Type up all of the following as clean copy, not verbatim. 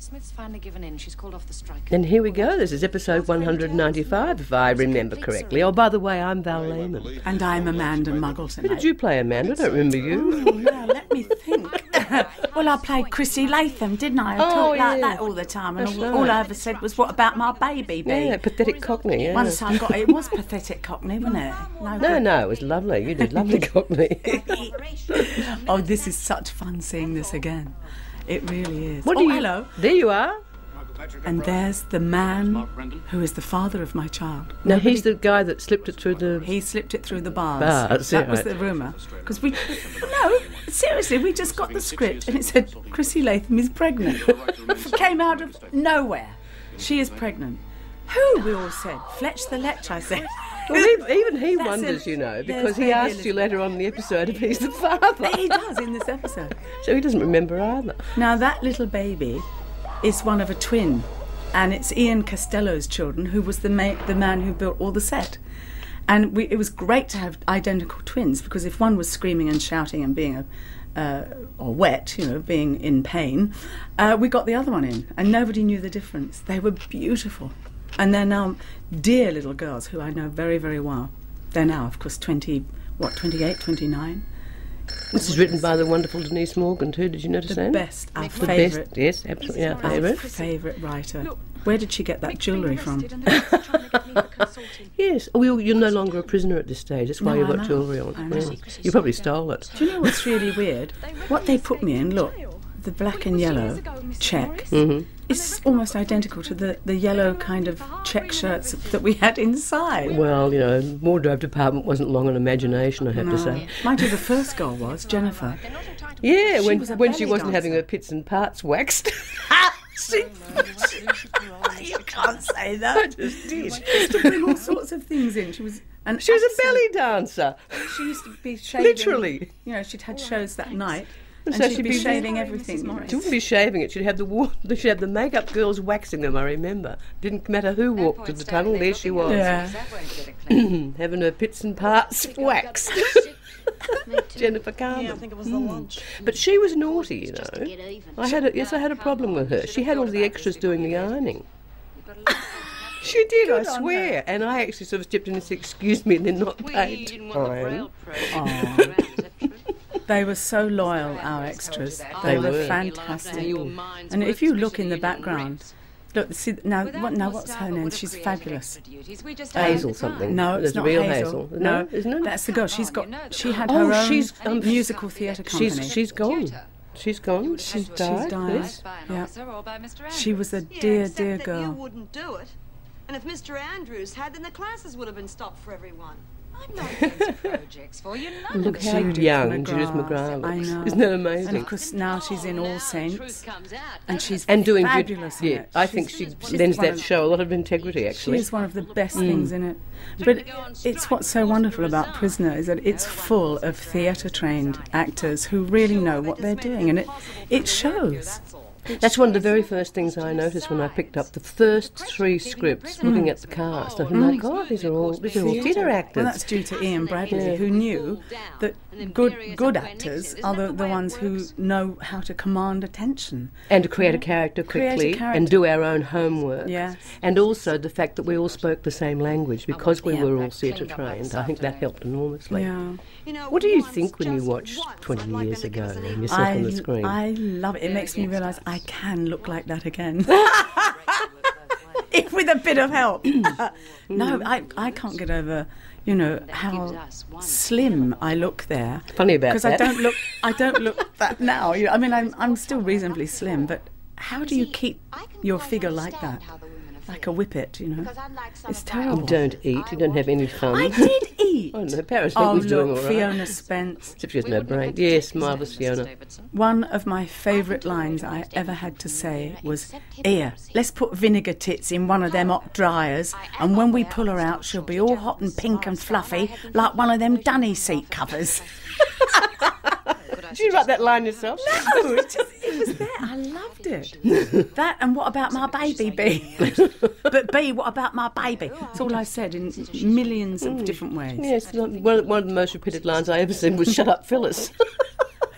Smith's finally given in. She's called off the strike. And here we go. This is episode 195, if I remember correctly. Oh, by the way, I'm Val Lehman. And I'm Amanda Muggleton. Who did you play, Amanda? I don't remember you. Oh, now let me think. Well, I played Chrissy Latham, didn't I? I talked like that all the time, and all I ever said was, "What about my baby, B?" Yeah, pathetic Cockney, yeah. Once I got it, was pathetic Cockney, wasn't it? No, it was lovely. You did lovely Cockney. Oh, this is such fun seeing this again. It really is. Hello. There you are. And there's the man who is the father of my child. No, he's the guy that slipped it through the... He slipped it through the bars. That was the rumour. Because No, seriously, we just got the script and it said, Chrissy Latham is pregnant. It came out of nowhere. She is pregnant. Who, we all said? Fletch the Lech, I said. Well, even he wonders, because he asked you later on in the episode if he's the father. He does in this episode. So he doesn't remember either. Now, that little baby is one of a twin, and it's Ian Costello's children, who was the man who built all the set. And it was great to have identical twins, because if one was screaming and shouting and being or wet, being in pain, we got the other one in, and nobody knew the difference. They were beautiful. And they're now dear little girls who I know very, very well. They're now, of course, 28, 29. This is written by the wonderful Denise Morgan too, did you notice that? The best, our favourite. Yes, absolutely our favourite. Favourite writer. Where did she get that jewellery from? Yes. Oh, you're no longer a prisoner at this stage. That's why you've got jewellery on. I know. Yeah. You probably stole it. Do you know what's really weird? What they put me in, look, the black and yellow check, is almost identical to the yellow kind of check shirts that we had inside. Well, wardrobe department wasn't long on imagination, I have to say. Mind you, the first girl was Jennifer. Yeah, when she wasn't having her pits and parts waxed. You can't say that. I just did. She used to bring all sorts of things in. She was a belly dancer. She used to be shaving. Literally. She'd had shows that night. And so she'd be shaving everything. She wouldn't be shaving it. She'd have the makeup girls waxing them, I remember. Didn't matter who walked to the tunnel, there she was. Yeah. Having her pits and parts waxed. Jennifer Carmen. Yeah, I think it was the lunch. But she was naughty, I had a problem with her. She had all the extras doing the ironing. She did, I swear. And I actually sort of stepped in and said, "Excuse me," and then not paid time. They were so loyal, our extras. They were fantastic. And if you look in the background, look, see, now what's her name? She's fabulous. Hazel something. No, it's not real Hazel. No, isn't it? That's the girl. She had her own musical theatre company. She's gone. She's gone. She's died. Yes. Yeah. She was a dear, dear girl. You wouldn't do it. And if Mr. Andrews had, then the classes would have been stopped for everyone. I'm not against projects for you. Look how young Judith McGrath looks. I know. Isn't that amazing? And of course now she's in All Saints, and she's doing fabulous good. in Yeah, it. I think she lends that show a lot of integrity. Actually, she's one of the best things in it. But it's what's so wonderful about Prisoner is that it's full of theatre-trained actors who really know what they're doing, and it shows. That's one of the very first things I noticed when I picked up the first 3 scripts, looking at the cast. I thought, my God, these are all theatre actors. Well, that's due to Ian Bradley, who knew that good actors are the ones who know how to command attention. And to create a character quickly and do our own homework. Yes. And also the fact that we all spoke the same language because we were all theatre trained. I think that helped enormously. Yeah. What do you think when you watch 20 years ago and yourself on the screen? I love it. It makes me realise I can look like that again. If with a bit of help. No, I can't get over, how slim I look there. Funny about that. Because I don't look that now. I mean, I'm still reasonably slim, but how do you keep your figure like that? Like a whippet, It's terrible. You don't eat. You don't have any fun. I did eat. Oh, no, Paris was doing all right. Fiona Spence. Except she has no brain. Yes, marvellous Fiona. One of my favourite lines I ever had to say was, "Here, let's put vinegar tits in one of them hot dryers, and when we pull her out, she'll be all hot and pink and fluffy, like one of them dunny seat covers." Did you write that line yourself? No, it was there. I loved it. That and what about my baby, B? But B, what about my baby? That's all I said in millions of different ways. Yes, one of the most repeated lines I ever said was, "Shut up, Phyllis."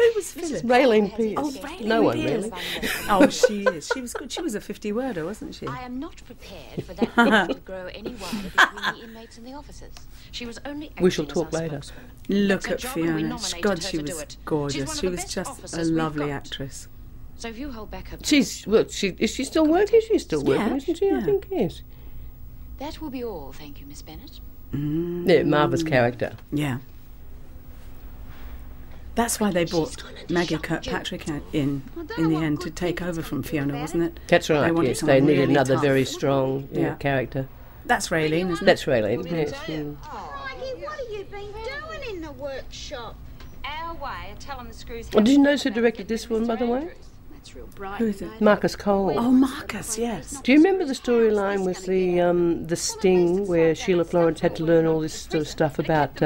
Who was Phyllis? Raylene Pierce. Oh, Raylene No one Pierce. really. Oh, she is. She was good. She was a 50-worder, wasn't she? I am not prepared for that gap to grow any wider between the inmates and the officers. She was only We shall acting as talk our later. spokesman. Look That's at her job and we Fiona. nominated God, her she to do was it. She's gorgeous. one of She the was best just a officers we've lovely got. actress. So if you hold back her She's well. Is she still working? She's still working, Yeah, isn't she? I yeah. think yes. that will be all, thank you, Miss Bennett. Yeah, Marva's character. Yeah. That's why they brought Maggie Kirkpatrick in the end to take over from Fiona, wasn't it? That's right. They wanted Yes, someone they needed really another tough. very strong Yeah. character. That's Raylene, isn't it? That's Raylene. Yes. Mm. Crikey, what have you been doing in the workshop? Our way of telling the screws. Well, did you notice who directed this one, by the way? That's real bright. Who is it? Marcus Cole. Oh, Marcus, yes. Do you remember the storyline with the Sting, where Sheila Florence had to learn all this sort of stuff about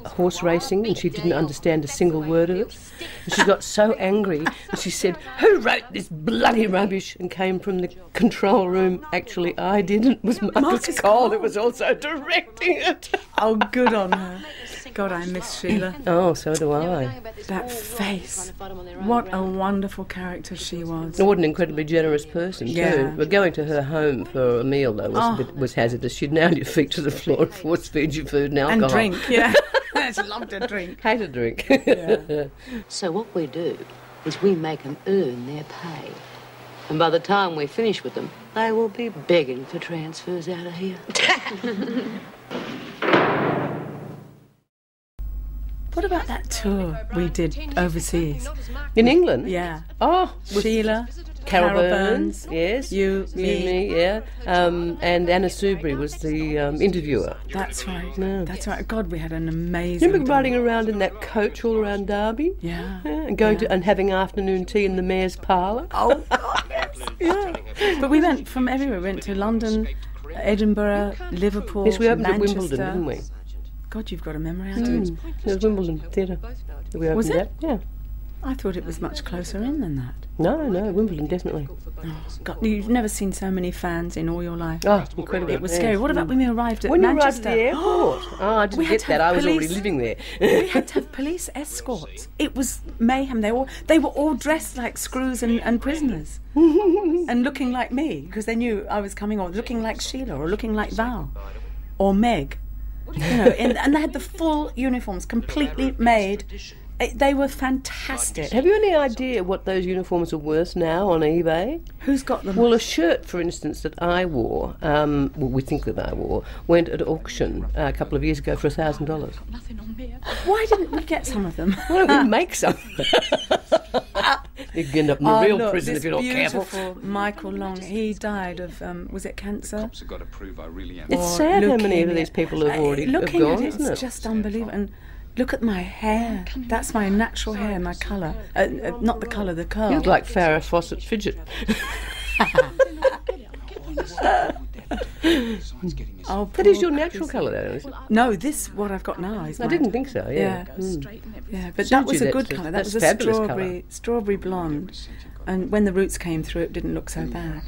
horse racing, and she didn't understand a single word of it? And she got so angry, and she said, "Who wrote this bloody rubbish?" and came from the control room. Actually, I did. It was Marcus Cole that was also directing it. Oh, good on her. God, I miss Sheila. Oh, so do I. That face. What a wonderful character she was. What an incredibly generous person, too. Yeah. But going to her home for a meal, though, was hazardous. She'd nail your feet to the floor and force feed you food and alcohol. And drink, yeah. She loved to drink. Hate a drink. So what we do is we make them earn their pay. And by the time we finish with them, they will be begging for transfers out of here. What about that tour we did overseas? In England? Yeah. Oh, with Sheila, Carol Carol Burns, Burns, yes. you, me. yeah. And Anna Soubry was the interviewer. That's right. Yeah. That's right. God, we had an amazing Remember day. riding around in that coach all around Derby? Yeah. And going to and having afternoon tea in the mayor's parlour? Oh, God, yes. Yeah. But we went from everywhere. We went to London, Edinburgh, Liverpool, Yes, we opened at Manchester. Wimbledon, didn't we? God, you've got a memory, I do. It was Wimbledon Theatre. We opened Was it? that. Yeah. I thought it was much closer in than that. No, Wimbledon, definitely. God, you've never seen so many fans in all your life. Oh, incredible. It was yes. scary. What about when we arrived at When Manchester? you arrived at the airport? Oh, I We didn't had get to that. have I was already police. living there. We had to have police escorts. It was mayhem. They were all dressed like screws and prisoners, and looking like me because they knew I was coming, or looking like Sheila, or looking like Val, or Meg. You know, and they had the full uniforms, completely made. They were fantastic. Have you any idea what those uniforms are worth now on eBay? Who's got them? Well, a shirt, for instance, that I wore, we think that I wore, went at auction a couple of years ago for $1,000. Why didn't we get some of them? Why don't we make some? You can end up in a real look, prison if this you're not careful. beautiful Michael Long. He died of was it cancer? Cops have got to prove I really am. It's Or sad how many of leukemia. these people have already have Looking gone, at it, isn't it's it? just unbelievable. And look at my hair. That's my natural hair, my colour. Not the colour, the curl. You look like Farrah Fawcett Fidget. Oh, That is poor your natural Chrissy. colour, though, isn't it? No, this what I've got now is. I didn't think so, yeah. Yeah, but Suits that was you, a good that's colour. That that's was a fabulous strawberry blonde. And when the roots came through, it didn't look so bad.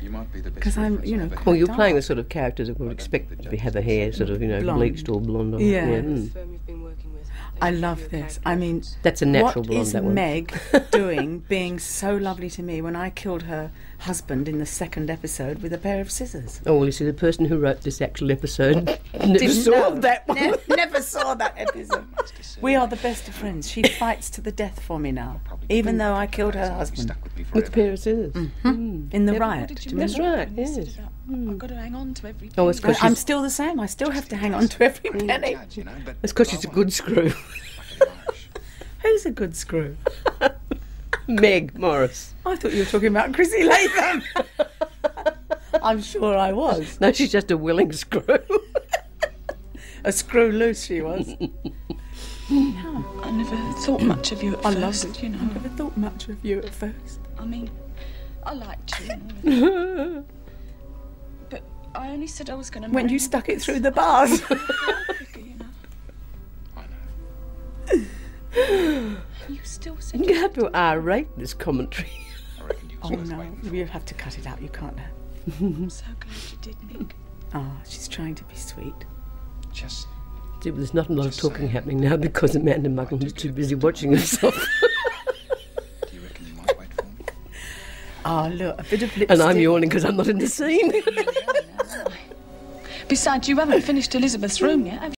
You might be the best Because I'm, you know, reference I've Well, ever you're had. playing the sort of characters that would expect to have a hair sort of, Blonde. bleached or blonde. Or, Yeah. mm. I love this. I mean, That's a natural what blonde, is that one. Meg doing being so lovely to me when I killed her husband in the second episode with a pair of scissors? Oh, well, you see, the person who wrote this actual episode never Didn't saw know. that one. Never saw that episode. We are the best of friends. She fights to the death for me now, even though I killed her husband Stuck with me With a forever. pair of scissors. in the riot. Do you That's remember? right, yes. I've got to hang on to everything. Oh, it's because I'm she's, still the same. I still have to hang on to every penny. Dad, you know, but it's 'cause she's a good screw. Who's a good screw? Meg Morris. I thought you were talking about Chrissy Latham. I'm sure I was. No, she's just a willing screw. A screw loose she was. I never thought much of you at I first, loved it. you know. I never thought much of you at first. I mean, I liked you and all that. But I only said I was going to When you stuck it through the bars. you know. I know. You still said You have to irate this commentary. I reckon you was Oh worth no, waiting. you have to cut it out. You can't have. I'm so glad you did, Nick. Oh, she's trying to be sweet. Just There's not a lot of talking happening now because Amanda Muggin is too busy watching herself. Do you reckon you might wait for me? Oh, look, a bit of lipstick. And I'm yawning because I'm not in the scene. Besides, you haven't finished Elizabeth's room yet, have you?